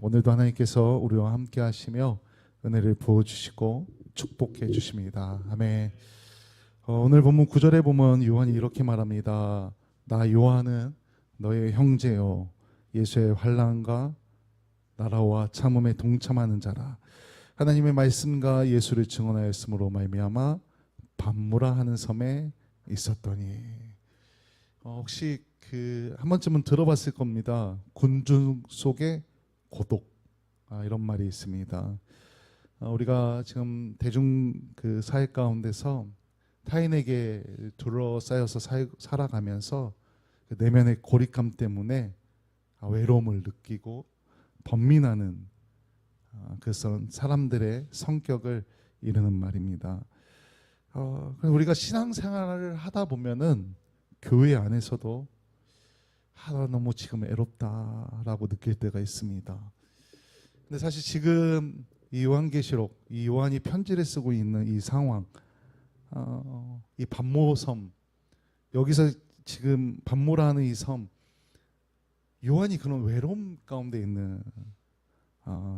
오늘도 하나님께서 우리와 함께 하시며 은혜를 부어주시고 축복해 주십니다. 아멘. 오늘 본문 9절에 보면 요한이 이렇게 말합니다. 나 요한은 너의 형제요 예수의 환난과 나라와 참음에 동참하는 자라. 하나님의 말씀과 예수를 증언하였으므로 말미암아 밤무라 하는 섬에 있었더니. 혹시 한 번쯤은 들어봤을 겁니다. 군중 속의 고독, 이런 말이 있습니다. 우리가 지금 대중 사회 가운데서 타인에게 둘러싸여서 살아가면서 내면의 고립감 때문에 외로움을 느끼고 번민하는 그런 사람들의 성격을 이르는 말입니다. 우리가 신앙생활을 하다 보면은 교회 안에서도 너무 지금 애롭다라고 느낄 때가 있습니다. 근데 사실 지금 이 요한계시록, 이 요한이 편지를 쓰고 있는 이 상황, 이 반모섬, 여기서 지금 반모라는 이 섬, 요한이 그런 외로움 가운데 있는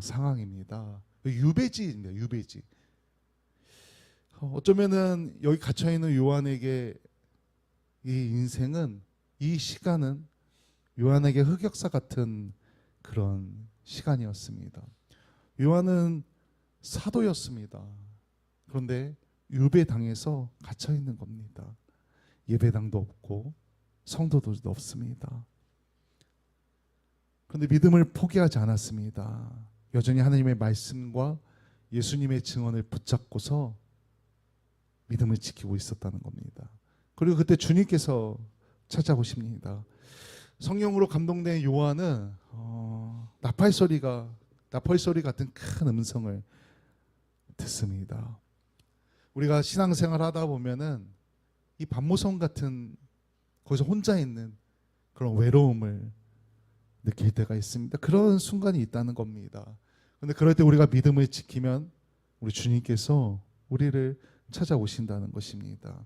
상황입니다. 유배지입니다. 유배지. 어쩌면은 여기 갇혀 있는 요한에게 이 인생은, 이 시간은 요한에게 흑역사 같은 그런 시간이었습니다. 요한은 사도였습니다. 그런데 유배당해서 갇혀 있는 겁니다. 예배당도 없고 성도도 없습니다. 그런데 믿음을 포기하지 않았습니다. 여전히 하나님의 말씀과 예수님의 증언을 붙잡고서 믿음을 지키고 있었다는 겁니다. 그리고 그때 주님께서 찾아오십니다. 성령으로 감동된 요한은 나팔소리 같은 큰 음성을 듣습니다. 우리가 신앙생활 하다 보면은 이 반모섬 같은 거기서 혼자 있는 그런 외로움을 느낄 때가 있습니다. 그런 순간이 있다는 겁니다. 그런데 그럴 때 우리가 믿음을 지키면 우리 주님께서 우리를 찾아오신다는 것입니다.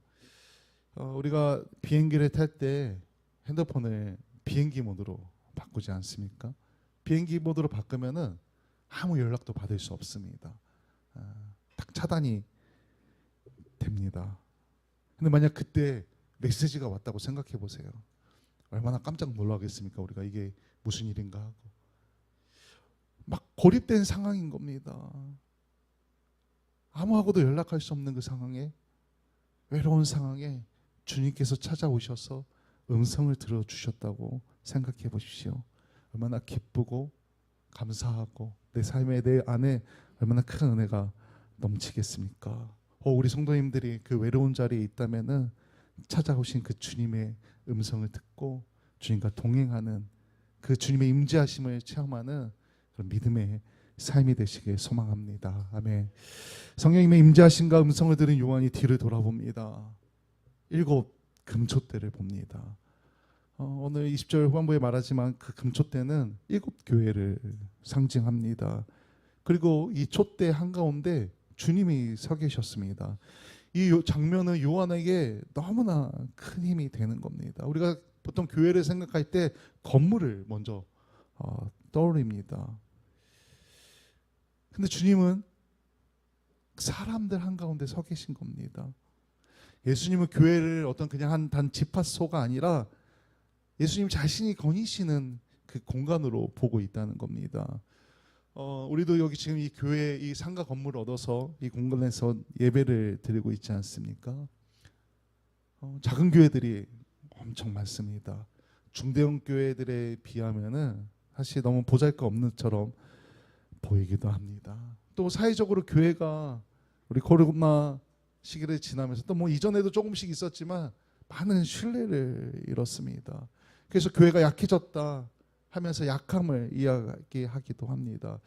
우리가 비행기를 탈 때 핸드폰을 비행기 모드로 바꾸지 않습니까? 비행기 모드로 바꾸면은 아무 연락도 받을 수 없습니다. 딱 차단이 됩니다. 근데 만약 그때 메시지가 왔다고 생각해 보세요. 얼마나 깜짝 놀라겠습니까? 우리가 이게 무슨 일인가 하고 막 고립된 상황인 겁니다. 아무하고도 연락할 수 없는 그 상황에, 외로운 상황에 주님께서 찾아오셔서 음성을 들어주셨다고 생각해 보십시오. 얼마나 기쁘고 감사하고 내 삶에, 내 안에 얼마나 큰 은혜가 넘치겠습니까? 우리 성도님들이 그 외로운 자리에 있다면은 찾아오신 그 주님의 음성을 듣고 주님과 동행하는 그 주님의 임재하심을 체험하는 그런 믿음의 삶이 되시길 소망합니다. 아멘. 성령님의 임재하심과 음성을 들은 요한이 뒤를 돌아봅니다. 7 금초대를 봅니다. 오늘 20절 후반부에 말하지만 그 금초대는 7 교회를 상징합니다. 그리고 이 촛대 한가운데 주님이 서 계셨습니다. 이 장면은 요한에게 너무나 큰 힘이 되는 겁니다. 우리가 보통 교회를 생각할 때 건물을 먼저 떠올립니다. 근데 주님은 사람들 한가운데 서 계신 겁니다. 예수님은 교회를 어떤 그냥 단 집합소가 아니라 예수님 자신이 거니시는 그 공간으로 보고 있다는 겁니다. 우리도 여기 지금 이 교회 이 상가 건물을 얻어서 이 공간에서 예배를 드리고 있지 않습니까? 작은 교회들이 엄청 많습니다. 중대형 교회들에 비하면은 사실 너무 보잘것없는 처럼 보이기도 합니다. 또 사회적으로 교회가 우리 코로나 시기를 지나면서 또 뭐 이전에도 조금씩 있었지만 많은 신뢰를 잃었습니다. 그래서 교회가 약해졌다 하면서 약함을 이야기하기도 합니다.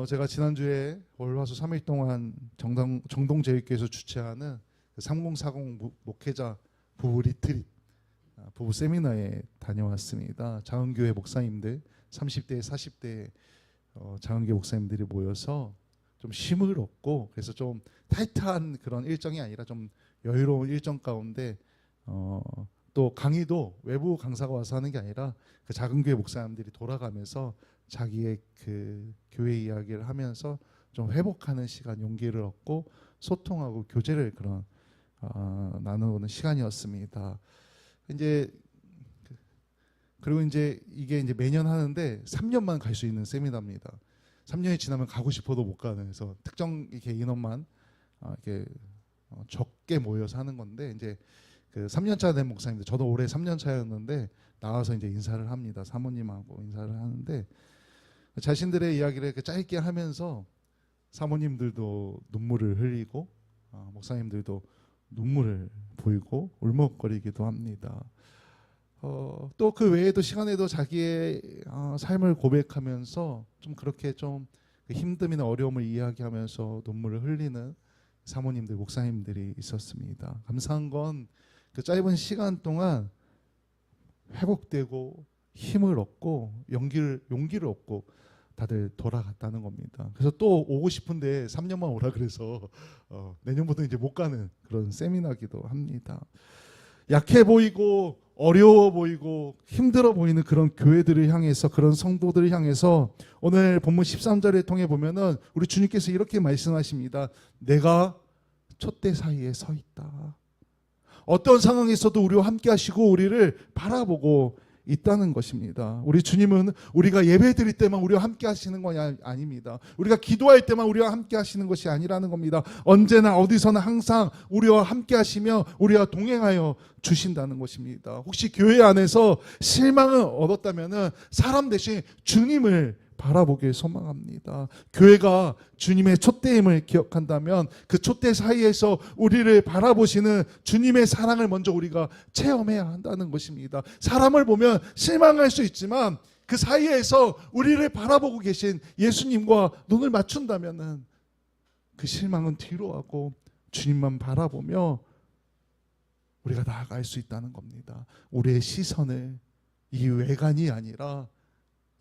제가 지난주에 월화수 3일 동안 정동제일교회에서 주최하는 3040 목회자 부부 리트릿, 부부 세미나에 다녀왔습니다. 장흥교회 목사님들 30대 40대 장흥교회 목사님들이 모여서 좀 쉼을 얻고, 그래서 좀 타이트한 그런 일정이 아니라 좀 여유로운 일정 가운데 또 강의도 외부 강사가 와서 하는 게 아니라 그 작은 교회 목사님들이 돌아가면서 자기의 그 교회 이야기를 하면서 좀 회복하는 시간, 용기를 얻고 소통하고 교제를 그런 나누는 시간이었습니다. 이제 그리고 이제 이게 이제 매년 하는데 3년만 갈 수 있는 세미나입니다. 3년이 지나면 가고 싶어도 못 가는, 그래서 특정 이렇게 인원만 이렇게 적게 모여서 하는 건데, 이제 그 3년차 된 목사님들, 저도 올해 3년차였는데 나와서 이제 인사를 합니다. 사모님하고 인사를 하는데 자신들의 이야기를 이렇게 짧게 하면서 사모님들도 눈물을 흘리고 목사님들도 눈물을 보이고 울먹거리기도 합니다. 또 그 외에도 시간에도 자기의 삶을 고백하면서 좀 그렇게 좀 힘듦이나 어려움을 이야기하면서 눈물을 흘리는 사모님들, 목사님들이 있었습니다. 감사한 건 그 짧은 시간 동안 회복되고 힘을 얻고 용기를 얻고 다들 돌아갔다는 겁니다. 그래서 또 오고 싶은데 3년만 오라 그래서 내년부터 이제 못 가는 그런 세미나기도 합니다. 약해 보이고 어려워 보이고 힘들어 보이는 그런 교회들을 향해서, 그런 성도들을 향해서 오늘 본문 13절을 통해 보면은 우리 주님께서 이렇게 말씀하십니다. 내가 촛대 사이에 서 있다. 어떤 상황에서도 우리와 함께 하시고 우리를 바라보고 있다는 것입니다. 우리 주님은 우리가 예배 드릴 때만 우리와 함께 하시는 것이 아닙니다. 우리가 기도할 때만 우리와 함께 하시는 것이 아니라는 겁니다. 언제나 어디서나 항상 우리와 함께 하시며 우리와 동행하여 주신다는 것입니다. 혹시 교회 안에서 실망을 얻었다면 사람 대신 주님을 바라보길 소망합니다. 교회가 주님의 촛대임을 기억한다면 그 촛대 사이에서 우리를 바라보시는 주님의 사랑을 먼저 우리가 체험해야 한다는 것입니다. 사람을 보면 실망할 수 있지만 그 사이에서 우리를 바라보고 계신 예수님과 눈을 맞춘다면 그 실망은 뒤로 하고 주님만 바라보며 우리가 나아갈 수 있다는 겁니다. 우리의 시선을 이 외관이 아니라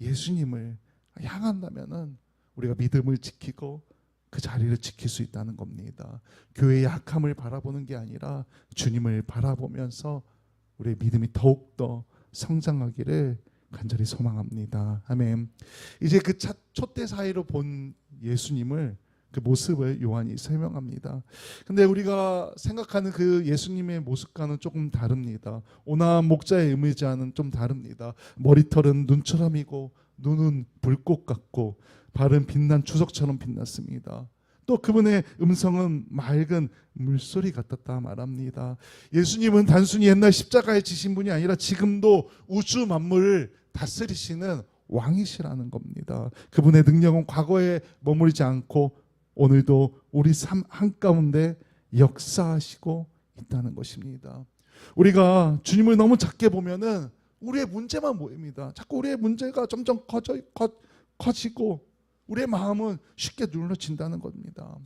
예수님을 향한다면은 우리가 믿음을 지키고 그 자리를 지킬 수 있다는 겁니다. 교회의 약함을 바라보는 게 아니라 주님을 바라보면서 우리의 믿음이 더욱더 성장하기를 간절히 소망합니다. 아멘. 이제 그 촛대 사이로 본 예수님을, 그 모습을 요한이 설명합니다. 근데 우리가 생각하는 그 예수님의 모습과는 조금 다릅니다. 온화한 목자의 의미자는 좀 다릅니다. 머리털은 눈처럼이고 눈은 불꽃 같고 발은 빛난 주석처럼 빛났습니다. 또 그분의 음성은 맑은 물소리 같았다 말합니다. 예수님은 단순히 옛날 십자가에 지신 분이 아니라 지금도 우주 만물을 다스리시는 왕이시라는 겁니다. 그분의 능력은 과거에 머무르지 않고 오늘도 우리 삶 한가운데 역사하시고 있다는 것입니다. 우리가 주님을 너무 작게 보면은 우리의 문제만 보입니다. 자꾸 우리의 문제가 점점 커지고 우리의 마음은 쉽게 눌러진다는 겁니다.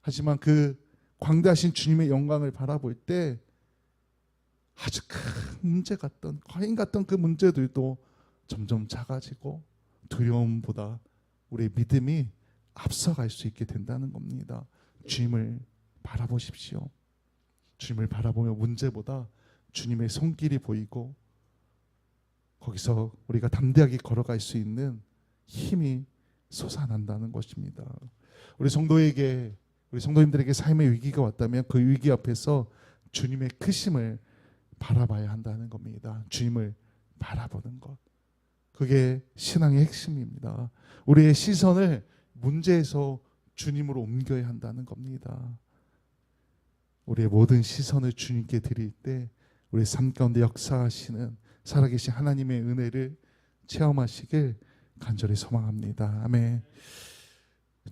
하지만 그 광대하신 주님의 영광을 바라볼 때 아주 큰 문제 같던, 과인 같던 그 문제들도 점점 작아지고 두려움보다 우리의 믿음이 앞서갈 수 있게 된다는 겁니다. 주님을 바라보십시오. 주님을 바라보며 문제보다 주님의 손길이 보이고 거기서 우리가 담대하게 걸어갈 수 있는 힘이 솟아난다는 것입니다. 우리 성도님들에게 삶의 위기가 왔다면 그 위기 앞에서 주님의 크심을 바라봐야 한다는 겁니다. 주님을 바라보는 것, 그게 신앙의 핵심입니다. 우리의 시선을 문제에서 주님으로 옮겨야 한다는 겁니다. 우리의 모든 시선을 주님께 드릴 때 우리 삶 가운데 역사하시는 살아계신 하나님의 은혜를 체험하시길 간절히 소망합니다. 아멘.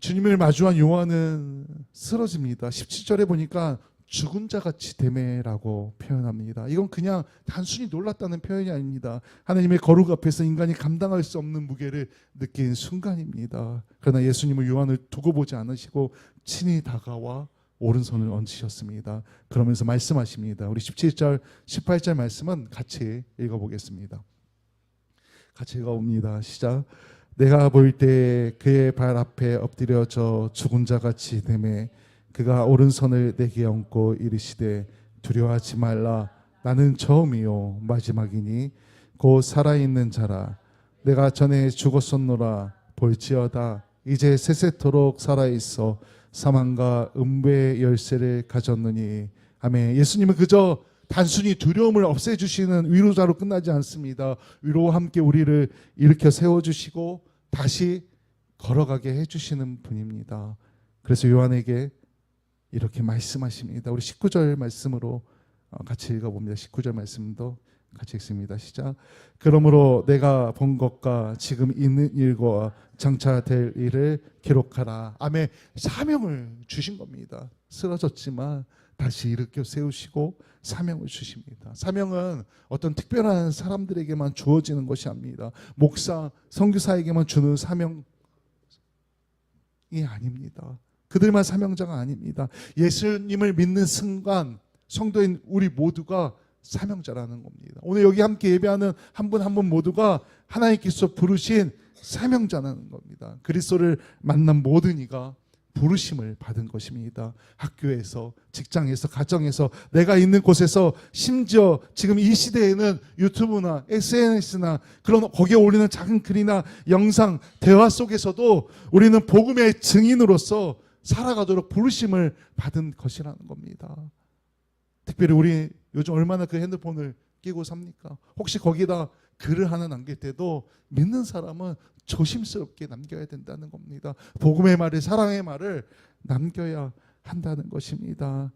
주님을 마주한 요한은 쓰러집니다. 17절에 보니까 죽은 자 같이 되매라고 표현합니다. 이건 그냥 단순히 놀랐다는 표현이 아닙니다. 하나님의 거룩 앞에서 인간이 감당할 수 없는 무게를 느낀 순간입니다. 그러나 예수님은 요한을 두고 보지 않으시고 친히 다가와 오른손을 얹으셨습니다. 그러면서 말씀하십니다. 우리 17절, 18절 말씀은 같이 읽어보겠습니다. 같이 읽어봅니다. 시작. 내가 볼 때 그의 발 앞에 엎드려 저 죽은 자 같이 되매 그가 오른손을 내게 얹고 이르시되 두려워하지 말라 나는 처음이요 마지막이니 곧 살아있는 자라. 내가 전에 죽었었노라 볼지어다 이제 세세토록 살아있어 사망과 음부의 열쇠를 가졌느니. 아멘. 예수님은 그저 단순히 두려움을 없애주시는 위로자로 끝나지 않습니다. 위로와 함께 우리를 일으켜 세워주시고 다시 걸어가게 해주시는 분입니다. 그래서 요한에게 이렇게 말씀하십니다. 우리 19절 말씀으로 같이 읽어봅니다. 19절 말씀도 같이 읽습니다. 시작. 그러므로 내가 본 것과 지금 있는 일과 장차 될 일을 기록하라. 아멘. 사명을 주신 겁니다. 쓰러졌지만 다시 일으켜 세우시고 사명을 주십니다. 사명은 어떤 특별한 사람들에게만 주어지는 것이 아닙니다. 목사, 선교사에게만 주는 사명이 아닙니다. 그들만 사명자가 아닙니다. 예수님을 믿는 순간 성도인 우리 모두가 사명자라는 겁니다. 오늘 여기 함께 예배하는 한 분 한 분 모두가 하나님께서 부르신 사명자라는 겁니다. 그리스도를 만난 모든 이가 부르심을 받은 것입니다. 학교에서, 직장에서, 가정에서, 내가 있는 곳에서, 심지어 지금 이 시대에는 유튜브나 SNS나 그런 거기에 올리는 작은 글이나 영상, 대화 속에서도 우리는 복음의 증인으로서 살아가도록 부르심을 받은 것이라는 겁니다. 특별히 우리 요즘 얼마나 그 핸드폰을 끼고 삽니까? 혹시 거기다 글을 하나 남길 때도 믿는 사람은 조심스럽게 남겨야 된다는 겁니다. 복음의 말을, 사랑의 말을 남겨야 한다는 것입니다.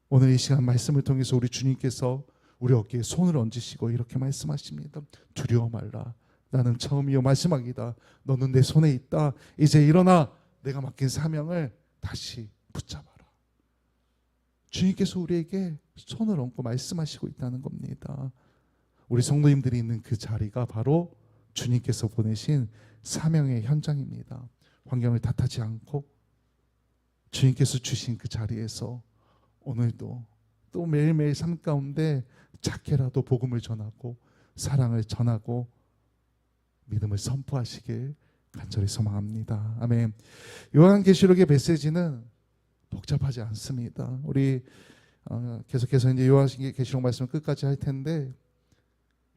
오늘 이 시간 말씀을 통해서 우리 주님께서 우리 어깨에 손을 얹으시고 이렇게 말씀하십니다. 두려워 말라. 나는 처음이요 마지막이다. 너는 내 손에 있다. 이제 일어나 내가 맡긴 사명을 다시 붙잡아라. 주님께서 우리에게 손을 얹고 말씀하시고 있다는 겁니다. 우리 성도님들이 있는 그 자리가 바로 주님께서 보내신 사명의 현장입니다. 환경을 탓하지 않고 주님께서 주신 그 자리에서 오늘도 또 매일매일 삶 가운데 작게라도 복음을 전하고 사랑을 전하고 믿음을 선포하시길 간절히 소망합니다. 아멘. 요한계시록의 메시지는 복잡하지 않습니다. 우리 계속해서 이제 요한계시록 말씀을 끝까지 할 텐데,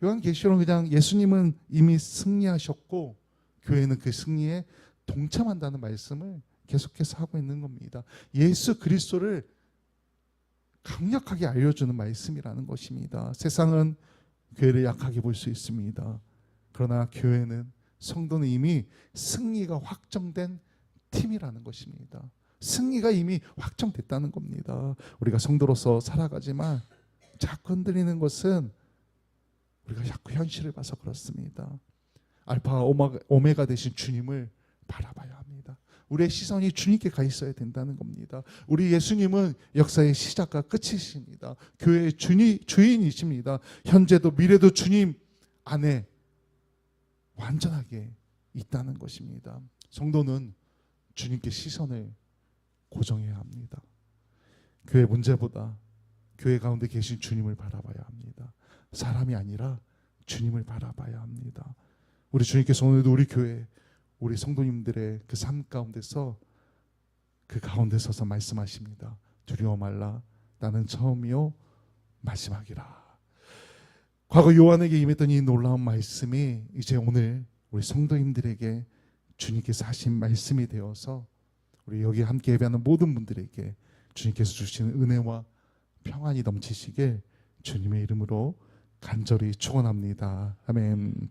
요한계시록은 그냥 예수님은 이미 승리하셨고 교회는 그 승리에 동참한다는 말씀을 계속해서 하고 있는 겁니다. 예수 그리스도를 강력하게 알려주는 말씀이라는 것입니다. 세상은 교회를 약하게 볼 수 있습니다. 그러나 교회는, 성도는 이미 승리가 확정된 팀이라는 것입니다. 승리가 이미 확정됐다는 겁니다. 우리가 성도로서 살아가지만 자꾸 흔들리는 것은 우리가 자꾸 현실을 봐서 그렇습니다. 알파와 오메가 되신 주님을 바라봐야 합니다. 우리의 시선이 주님께 가 있어야 된다는 겁니다. 우리 예수님은 역사의 시작과 끝이십니다. 교회의 주인이십니다. 현재도 미래도 주님 안에 완전하게 있다는 것입니다. 성도는 주님께 시선을 고정해야 합니다. 교회 문제보다 교회 가운데 계신 주님을 바라봐야 합니다. 사람이 아니라 주님을 바라봐야 합니다. 우리 주님께서 오늘도 우리 교회, 우리 성도님들의 그 삶 가운데서 그 가운데 서서 말씀하십니다. 두려워 말라. 나는 처음이요 마지막이라. 과거 요한에게 임했던 이 놀라운 말씀이 이제 오늘 우리 성도님들에게 주님께서 하신 말씀이 되어서 우리 여기 함께 예배하는 모든 분들에게 주님께서 주시는 은혜와 평안이 넘치시길 주님의 이름으로 간절히 축원합니다. 아멘.